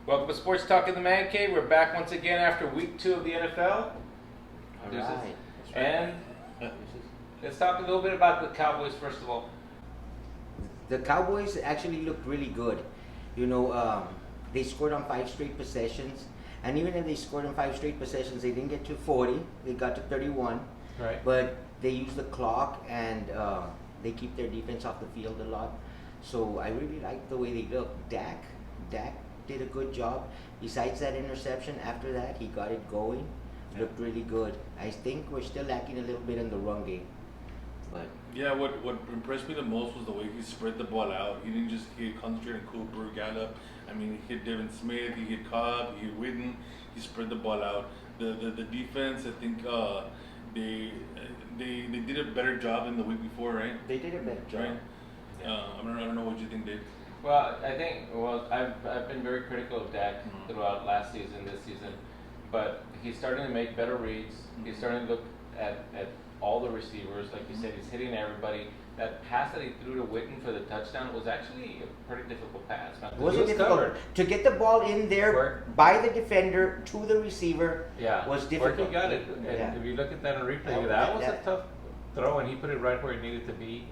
Welcome to Sports Talk in the Mancave. We're back once again after week 2 of the NFL. All right. And let's talk a little bit about the Cowboys first of all. The Cowboys actually looked really good. They scored on 5 straight possessions. And even if they scored on 5 straight possessions, they didn't get to 40. They got to 31. Right. But they use the clock and they keep their defense off the field a lot. So I really like the way they look. Dak did a good job. Besides that interception, after that, he got it going. Looked really good. I think we're still lacking a little bit in the run game. But yeah, what impressed me the most was the way he spread the ball out. He didn't just concentrate on Cooper, Gallup. I mean, he hit Devin Smith, he hit Cobb, he hit Witten. He spread the ball out. The defense, I think they did a better job than the week before, right? they did a better job. Right. I don't know what you think, Dave. Well, I've been very critical of Dak throughout last season, this season, but he's starting to make better reads. He's starting to look at all the receivers. Like you said, he's hitting everybody. That pass that he threw to Witten for the touchdown was actually a pretty difficult pass. Was it difficult? To get the ball in there by the defender to the receiver was difficult. Where he got it. And if you look at that on replay, that was a tough throw, and he put it right where it needed to be.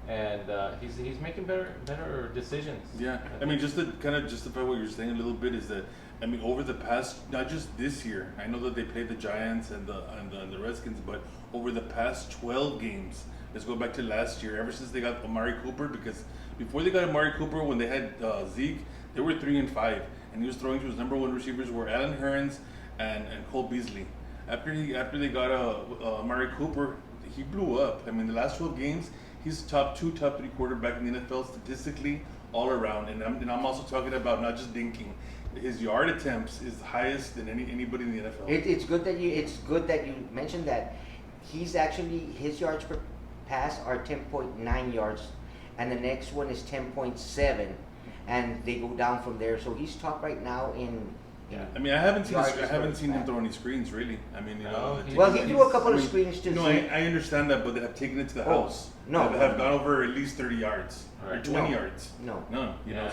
And he's making better decisions. Yeah, I mean, just to kind of justify what you're saying a little bit is that, I mean, over the past, not just this year, I know that they played the Giants and the Redskins, but over the past 12 games, let's go back to last year, ever since they got Amari Cooper, because before they got Amari Cooper, when they had Zeke, they were 3-5, and he was throwing to his number 1 receivers were Allen Hurns and Cole Beasley. After they got Amari Cooper, he blew up. I mean, the last 12 games, he's top 3 quarterback in the NFL statistically all around, and I'm also talking about not just dinking. His yard attempts is highest than anybody in the NFL. It's good that you mentioned that. He's actually, his yards per pass are 10.9 yards, and the next one is 10.7, and they go down from there. So he's top right now in. I mean, I haven't seen him throw any screens really. I mean, he threw a couple of screens to. No, I understand that, but they have taken it to the house. No, they have gone over at least 30 yards or 20 yards. No,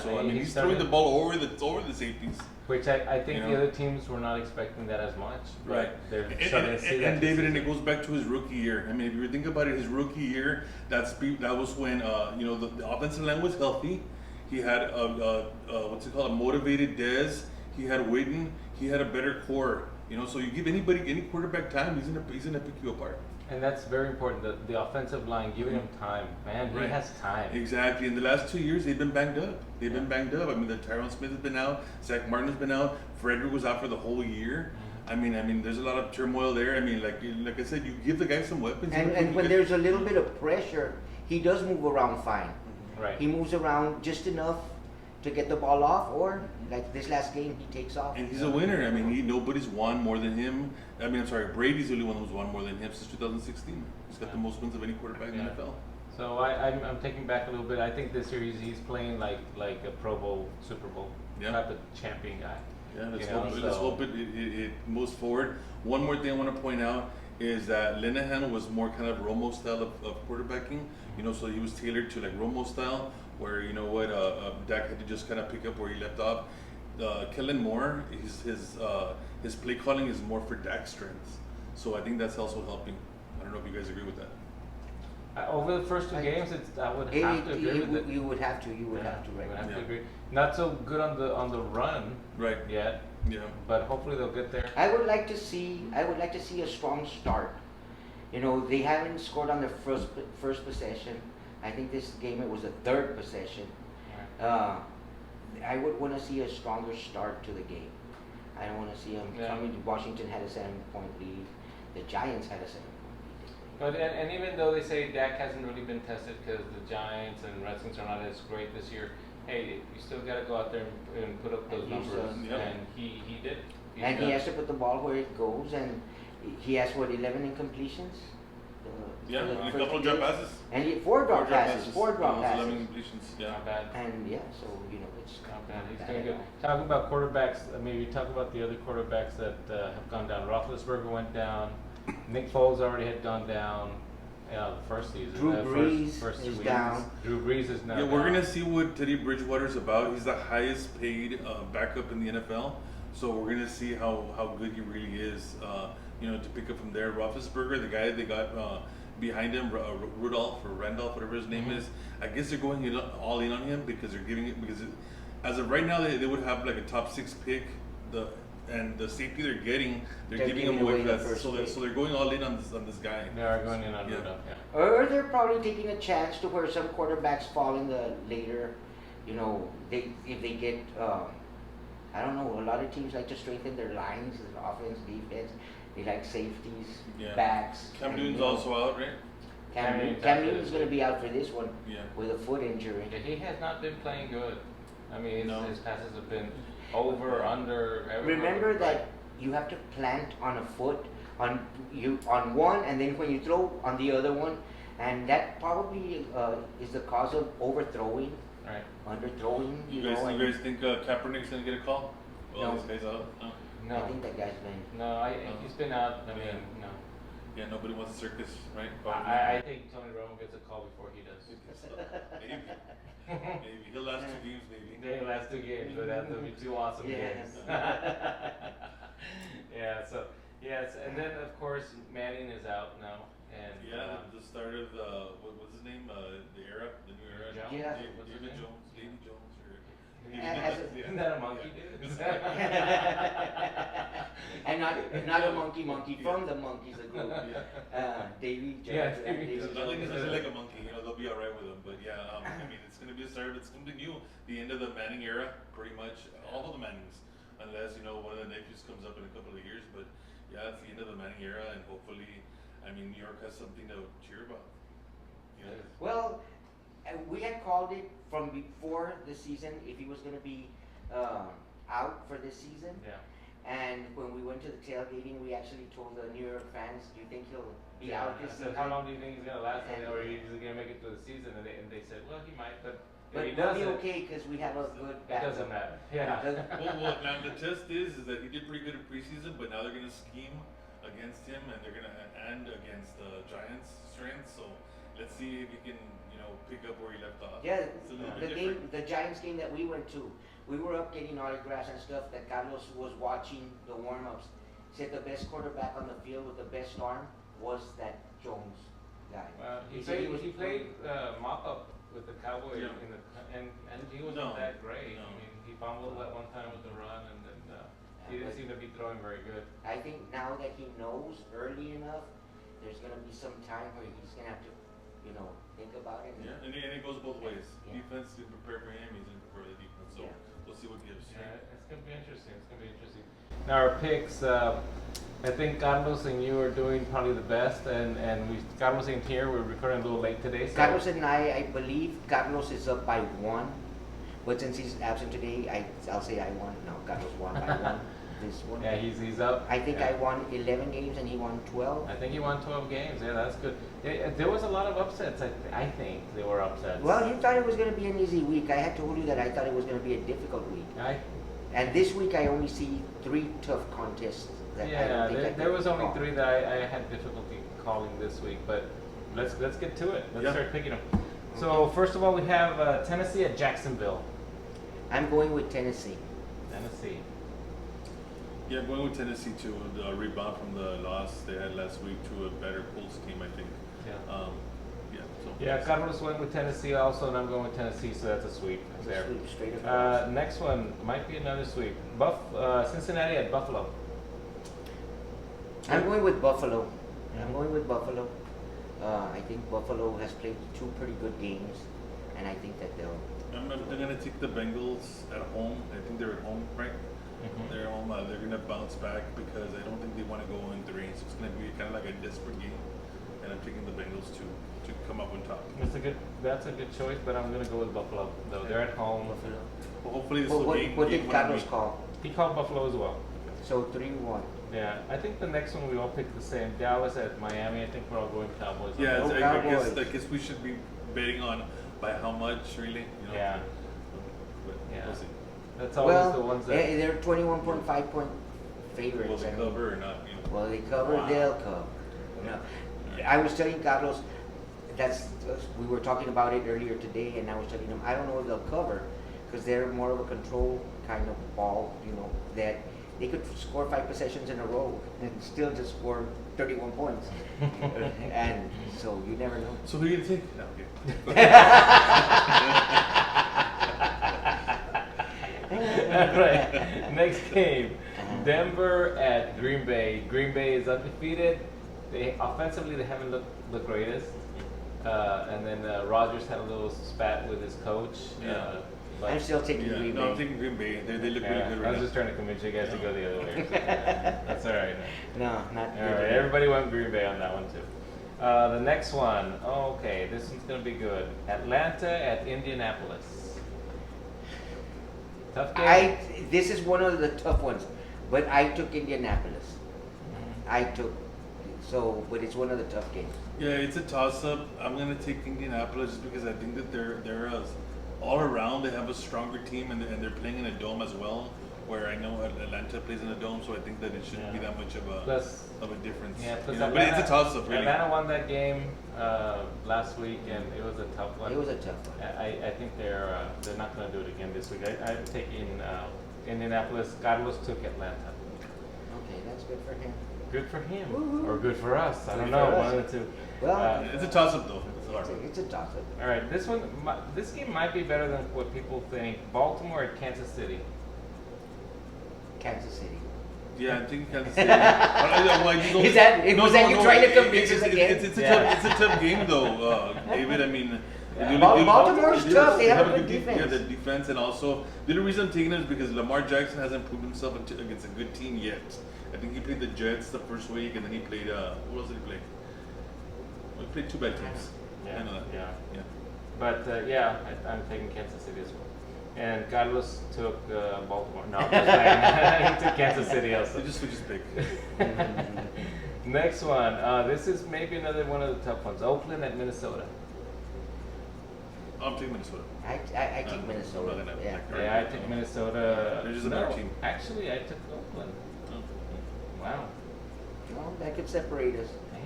So I mean, he's throwing the ball over the safeties. Which I think the other teams were not expecting that as much. Right. They're starting to see that. And David, and it goes back to his rookie year. I mean, if you think about it, his rookie year, that was when the offensive line was healthy. He had a motivated Dez. He had Witten. He had a better core. So you give any quarterback time, he's gonna pick you apart. And that's very important. The offensive line, giving him time, man. He has time. Exactly. In the last 2 years, they've been banged up. I mean, the Tyron Smith has been out. Zach Martin has been out. Frederick was out for the whole year. I mean, there's a lot of turmoil there. I mean, like I said, you give the guy some weapons. And when there's a little bit of pressure, he does move around fine. Right. He moves around just enough to get the ball off, or like this last game, he takes off. And he's a winner. I mean, nobody's won more than him. I mean, I'm sorry, Brady's the only one who's won more than him since 2016. He's got the most wins of any quarterback in the NFL. So I'm taking back a little bit. I think this year he's playing like a Pro Bowl, Super Bowl type of champion guy. Yeah, let's hope it moves forward. One more thing I want to point out is that Linehan was more kind of Romo style of quarterbacking. So he was tailored to like Romo style, where Dak had to just kind of pick up where he left off. Kellen Moore, his play calling is more for Dak's strengths, so I think that's also helping. I don't know if you guys agree with that. Over the first 2 games, I would have to agree with it. You would have to. You would have to. Right. Would have to agree. Not so good on the run. Right. Yet. Yeah. But hopefully they'll get there. I would like to see a strong start. They haven't scored on their first possession. I think this game it was a 3rd possession. I would want to see a stronger start to the game. I don't want to see them. I mean, Washington had a 7-point lead. The Giants had a 7-point lead. But and even though they say Dak hasn't really been tested because the Giants and Redskins are not as great this year, hey, you still got to go out there and put up those numbers. And he did. He has to put the ball where it goes, and he has 11 incompletions. And a couple of drop passes. And 4 drop passes. 4 drop passes. 11 completions. Yeah. Not bad. And so it's not bad. He's doing good. Talking about quarterbacks, maybe talk about the other quarterbacks that have gone down. Roethlisberger went down. Nick Foles already had gone down, first season. Drew Brees first is weeks. down. Drew Brees is now. Yeah, we're down. gonna see what Teddy Bridgewater's about. He's the highest paid backup in the NFL, so we're gonna see how good he really is. To pick up from there, Roethlisberger, the guy they got behind him, Rudolph or Randolph, whatever his name is. I guess they're going all in on him because they're giving it as of right now they would have like a top 6 pick. The safety they're getting, they're giving him away for that. So they're going all in on this guy. They are going in on Rudolph. Yeah. Or they're probably taking a chance to where some quarterbacks fall in the later, if they get, I don't know, a lot of teams like to strengthen their lines, their offense, defense. They like safeties, backs. Cam Newton's also out, right? Cam Newton's going to be out for this one with a foot injury. Yeah, he has not been playing good. I mean, his passes have been over, under. Remember that you have to plant on a foot on one, and then when you throw on the other one, and that probably is the cause of overthrowing, right? Underthrowing. You guys think Kaepernick's gonna get a call? Well, No. this guy's out. No. I think that guy's been. No, he's been out. I mean, no. Yeah, nobody wants a circus, right? I think Tony Romo gets a call before he does. Maybe he'll last 2 games. Maybe. They last 2 games, but that would be 2 awesome games. Yeah. So yes, and then of course Manning is out now, and the start of what's his name? The new era. Jones? Yeah. David Jones, Davy Jones, or Isn't that a monkey, dude? And not a monkey from the Monkeys, a group. Davy Jones. Yeah, Davy Jones. Nothing is like a monkey, they'll be alright with him. But yeah, I mean, it's gonna be a start. It's something new. The end of the Manning era, pretty much. All of the Mannings, unless one of the nephews comes up in a couple of years. But yeah, it's the end of the Manning era, and hopefully, New York has something to cheer about. Well, we had called it from before the season if he was going to be out for this season. Yeah. And when we went to the tailgating, we actually told the New York fans, "Do you think he'll be out this season?" How long do you think he's gonna last, or he's gonna make it through the season? And they said, well, he might, but if But he it'll be doesn't, okay because we have a good it backup. doesn't matter. Yeah. Well, now the test is that he did pretty good in preseason, but now they're gonna scheme against him, and they're gonna and against Giants' strength. So let's see if he can, pick up where he left off. Yeah, It's a little the bit game, different. the Giants game that we went to, we were up getting autographs and stuff. That Carlos was watching the warm-ups. Said the best quarterback on the field with the best arm was that Jones guy. He said played mop-up with the Cowboys, Yeah. and he wasn't No, that great. no. I mean, he fumbled at one time with the run, and then he didn't seem to be throwing very good. I think now that he knows early enough, there's gonna be some time where he's gonna have to, think about it. Yeah, and it goes both ways. Yeah. Defense to prepare for him, he's going to prepare the defense. So we'll see what gives. Yeah, it's gonna be interesting. Now our picks, I think Carlos and you are doing probably the best, and Carlos ain't here. We're recording a little late today. So Carlos and I believe Carlos is up by 1, but since he's absent today, I'll say I won. No, Carlos won by 1. This one. yeah, he's up. I think yeah. I won 11 games and he won 12. I think he won 12 games. Yeah, that's good. There was a lot of upsets. I think there were upsets. Well, you thought it was going to be an easy week. I had told you that I thought it was going to be a difficult week. And this week I only see 3 tough contests that I don't think there was only call. 3 that I had difficulty calling this week. But let's get to it. Let's start picking them. So first of all, we have Tennessee at Jacksonville. I'm going with Tennessee. Tennessee. Yeah, I'm going with Tennessee to rebound from the loss they had last week to a better Colts team, I think. Yeah. Carlos went with Tennessee also, and I'm going with Tennessee, so that's a sweep there. Sweep straight across. Next one might be another sweep. Cincinnati at Buffalo. I'm going with Buffalo. I think Buffalo has played 2 pretty good games, and I think that They're going to take the Bengals at home. I think they're at home, right? Mm-hmm. They're at home. They're going to bounce back because I don't think they want to go in 3. So it's going to be kind of like a desperate game, and I'm taking the Bengals to come up on top. That's a good choice, but I'm going to go with Buffalo, though. They're at home. Well, hopefully this Well, will game. what did Carlos call? He called Buffalo as well. So 3-1. Yeah, I think the next one we all picked the same. Dallas at Miami. I think we're all going Cowboys. Yeah, Go I Cowboys. guess we should be betting on by how much, really. Yeah. But Yeah. we'll see. That's always Well, the ones that. they're 21.5 point Will favorites. they cover or not? Well, they cover, Wow. they'll cover. No. I was telling Carlos, we were talking about it earlier today, and I was telling them I don't know if they'll cover because they're more of a control kind of ball, that they could score 5 possessions in a row and still just score 31 points. And so you never know. So who do you think? No, okay. All right. Next game, Denver at Green Bay. Green Bay is undefeated. They offensively they haven't looked the greatest. And then Rodgers had a little spat with his coach. Yeah. I'm still taking Green Bay. No, I'm taking Green Bay. They look really good right now. I was just trying to convince you guys to go the other way. That's all right. No, not All right, everybody went Green Bay on that one too. The next one, okay, this one's gonna be good. Atlanta at Indianapolis. Tough game. This is one of the tough ones, but I took Indianapolis. But it's one of the tough games. Yeah, it's a toss-up. I'm gonna take Indianapolis just because I think that they're all around. They have a stronger team, and they're playing in a dome as well. Where I know Atlanta plays in a dome, so I think that it shouldn't be that much of a difference. Yeah, plus but it's a toss-up, really. Atlanta won that game last week, and it was a tough one. It was a tough one. I think they're not going to do it again this week. I'm taking Indianapolis. Carlos took Atlanta. Okay, that's good for him. Good for him, Woo-hoo. or good for us. I don't Good know. for One us. of the two. Well, It's a toss-up, though. It's a hard one. It's a toss-up. All right, this game might be better than what people think. Baltimore at Kansas City. Kansas City. Yeah, I'm thinking Kansas City. Was that you trying to convince us again? It's a tough game, though, David. I mean, Baltimore's tough. They have a good defense. defense. Yeah, the defense, and also the only reason I'm taking it is because Lamar Jackson hasn't proved himself against a good team yet. I think he played the Jets the first week, and then he played. Who else did he play? Well, he played 2 bad teams. Yeah, I know that. yeah. But I'm taking Kansas City as well. And Carlos took Baltimore. No, I'm just playing. He took Kansas City also. We just pick. Next one. This is maybe another one of the tough ones. Oakland at Minnesota. I'm taking Minnesota. I take Minnesota. I'm not gonna- Yeah. Yeah, I took Minnesota. They're just a better team. Actually, I took Oakland. Wow. Well, that could separate us. Damn.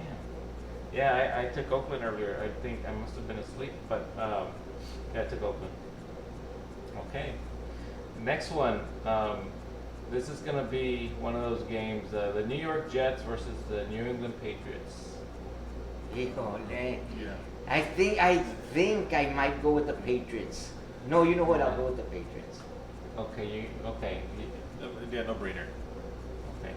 Yeah, I took Oakland earlier. I think I must have been asleep, but yeah, I took Oakland. Okay. Next one. This is going to be one of those games. The New York Jets versus the New England Patriots. Híjole. Yeah. I think I might go with the Patriots. No, you know what? I'll go with the Patriots. Okay, Yeah, no brainer. Okay.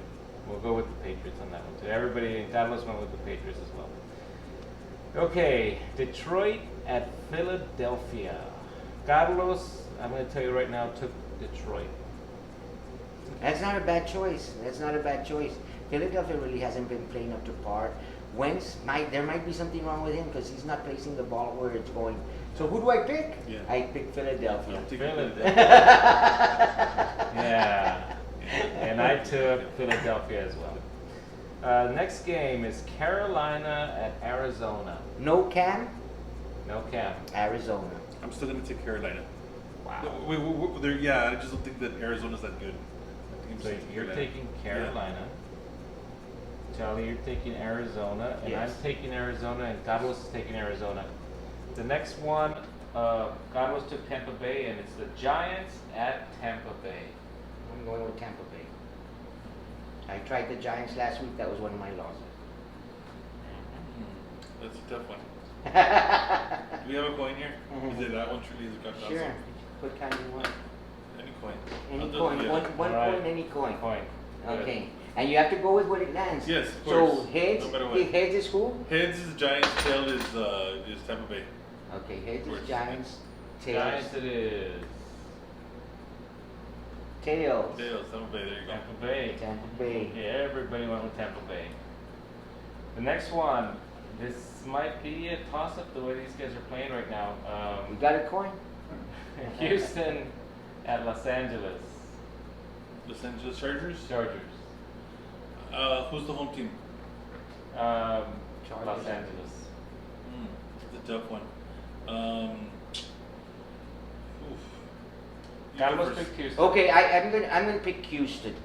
We'll go with the Patriots on that one too. Everybody, Carlos went with the Patriots as well. Okay, Detroit at Philadelphia. Carlos, I'm going to tell you right now, took Detroit. That's not a bad choice. Philadelphia really hasn't been playing up to par. There might be something wrong with him because he's not placing the ball where it's going. So who do I pick? Yeah. I pick Philadelphia. I'm taking Philadelphia. Yeah. And I took Philadelphia as well. Next game is Carolina at Arizona. No Cam, No Cam. Arizona. I'm still gonna take Carolina. Wow. I just don't think that Arizona's that good. I think I'm So just taking you're Carolina. taking Carolina. Charlie, you're taking Arizona, and Yes. I'm taking Arizona, and Carlos is taking Arizona. The next one, Carlos took Tampa Bay, and it's the Giants at Tampa Bay. I'm going with Tampa Bay. I tried the Giants last week. That was one of my losses. That's a tough one. Do we have a coin here? Is it that one truly is a cut? Sure. What kind you want? Any coin. Any I'll do- coin. yeah. One All right. coin, any coin. Coin. Good. Okay. And you have to go with what it lands. Yes, of So course. heads, No matter what. heads is who? Heads is Giants, tail is Tampa Bay. Okay, heads Works. is Giants, tails. Giants it is. Tails. Tails, Tampa Bay, there you go. Tampa Bay. Tampa Bay. Okay, everybody went with Tampa Bay. The next one, this might be a toss-up the way these guys are playing right now. We got a coin? Houston at Los Angeles Los Angeles Chargers. Chargers. Who's the home team? Los Chargers. Angeles. It's a tough one. Oof. You go Carlos first. picked Houston. Okay, I'm gonna pick Houston.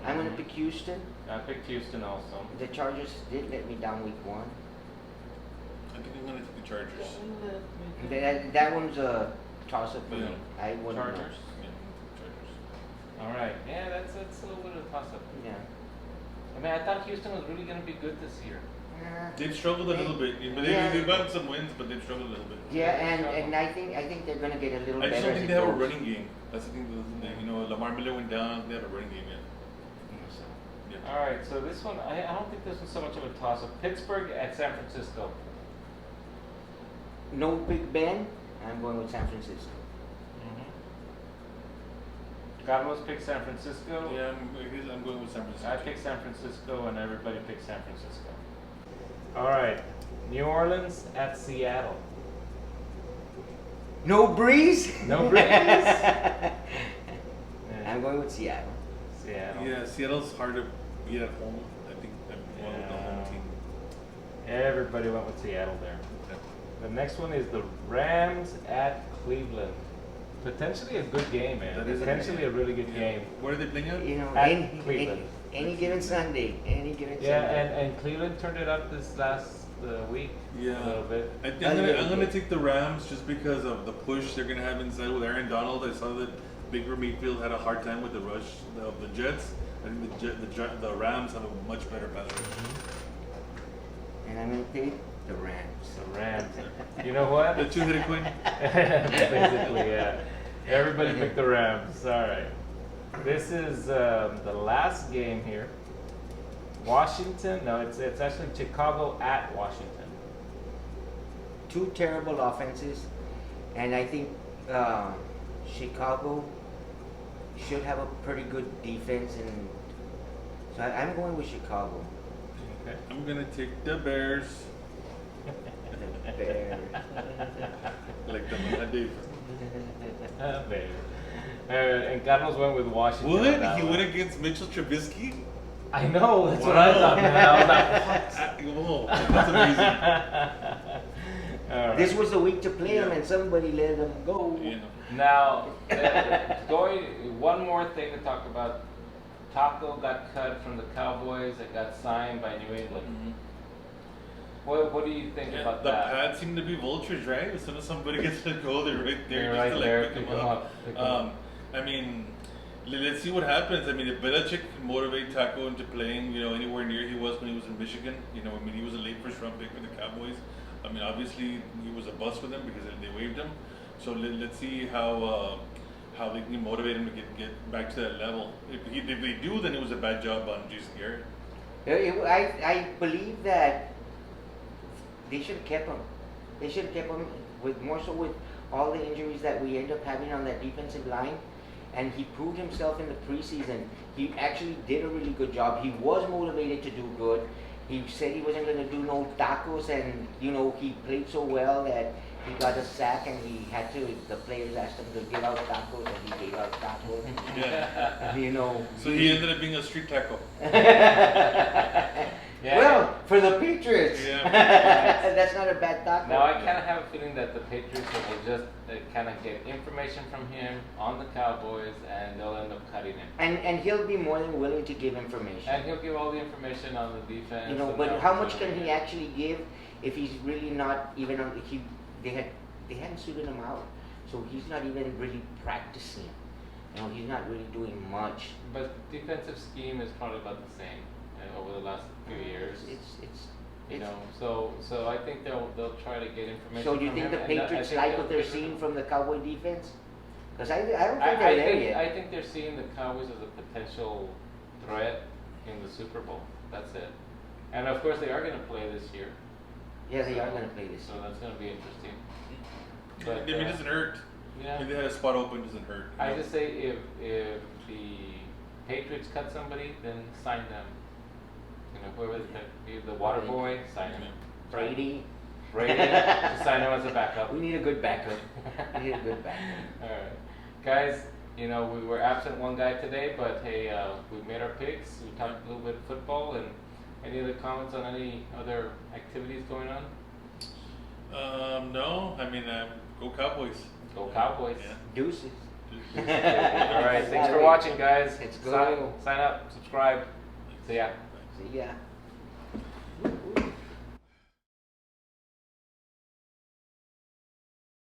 I'm gonna pick Houston. I picked Houston also. The Chargers did let me down week 1. I think I'm gonna take the Chargers. That one's a toss-up for me. Yeah. I wouldn't know. Chargers. Yeah, Chargers. All right. Yeah, that's a little bit of a toss-up. Yeah. I mean, I thought Houston was really going to be good this year. They've struggled a little bit, but they've gotten some wins, but they've struggled a little bit. Yeah, and I think they're gonna get a little I better. just don't as think it they have a goes. running game. That's the thing. You know, Lamar Miller went down. They have a running game yet. Yeah. All right. So this one, I don't think this was so much of a toss-up. Pittsburgh at San Francisco. No Big Ben. I'm going with San Francisco. Carlos picked San Francisco. Yeah, I'm going with San Francisco. I picked San Francisco, and everybody picked San Francisco. All right. New Orleans at Seattle. No Breeze. No Breeze. I'm going with Seattle. Seattle. Yeah, Seattle's hard to beat at home. I think I'm going with the home team. Everybody went with Seattle there. The next one is the Rams at Cleveland. Potentially a good game, man. That is Potentially a really good Yeah. game. Where are they playing at? You know, At Cleveland. any given Sunday, any given Yeah, Sunday. and Cleveland turned it up this last week Yeah. a little bit. I'm gonna take the Rams just because of the push they're gonna have inside with Aaron Donald. I saw that Baker Mayfield had a hard time with the rush of the Jets. I think the Rams have a much better pass rush. And I'm gonna pick the Rams. The Rams. You know what? The two-headed coin. Basically, yeah. Everybody picked the Rams. All right. This is the last game here. Washington. No, it's actually Chicago at Washington. Two terrible offenses, and I think Chicago should have a pretty good defense, and so I'm going with Chicago. Okay. I'm gonna take the Bears. The Bears. Like the Dave. Bears. And Carlos went with Washington. on What? that He one. went against Mitchell Trubisky? I know. That's what I thought, man. I was like, what? Whoa, that's amazing. All right. This was the week to play him, Yeah. and somebody let him go. Yeah. Now, going one more thing to talk about. Taco got cut from the Cowboys and got signed by New England. What do you think Yeah, about the that? Pats seem to be vultures, right? As soon as somebody gets let go, they're right there They're just right to there, like pick pick them 'em up. up, pick 'em up. I mean, let's see what happens. I mean, if Belichick can motivate Taco into playing, you know, anywhere near he was when he was in Michigan, you know, I mean, he was a late first round pick for the Cowboys. I mean, obviously he was a bust with them because they waived him. So let's see how they can motivate him to get back to that level. If they do, then it was a bad job on Jason Garrett. I believe that they should have kept him. They should have kept him with more so with all the injuries that we end up having on that defensive line. And he proved himself in the preseason. He actually did a really good job. He was motivated to do good. He said he wasn't going to do no tacos, and you know he played so well that he got a sack, and he had to. The players asked him to give out tacos, and he gave out tacos. Yeah. You know. So he ended up being a street taco. Yeah. Well, for the Patriots, Yeah. that's not a bad taco. Now I kind of have a feeling that the Patriots will just kind of get information from him on the Cowboys, and they'll end up cutting him. And he'll be more than willing to give information. And he'll give all the information on the defense. You know, and but the how much can opportunity. he actually give if he's really not even on? They hadn't suited him out, so he's not even really practicing. You know, he's not really doing much. But defensive scheme is probably about the same over the last few years. You know, so I think they'll try to get information. So do you from think him, the and I Patriots think like they'll what they're figure it seeing out. from the Cowboy defense? Because I don't think they're there yet. I think they're seeing the Cowboys as a potential threat in the Super Bowl. That's it. And of course, they are going to play this year. Yeah, they are going to play this. So that's going to be interesting. I mean, it doesn't hurt. Yeah. If they had a spot open, it doesn't hurt. I just say if the Patriots cut somebody, then sign them. You know, whoever the water boy, sign him. Brady. Brady, just sign him as a backup. We need a good backup. We need a good backup. All right, guys. You know, we were absent one guy today, but hey, we made our picks. We talked a little bit of football, and any other comments on any other activities going on? No, I mean, go Cowboys. Go Cowboys. Yeah. Deuces. All right, thanks for watching, guys. Let's go. Sign up, subscribe. See ya. See ya.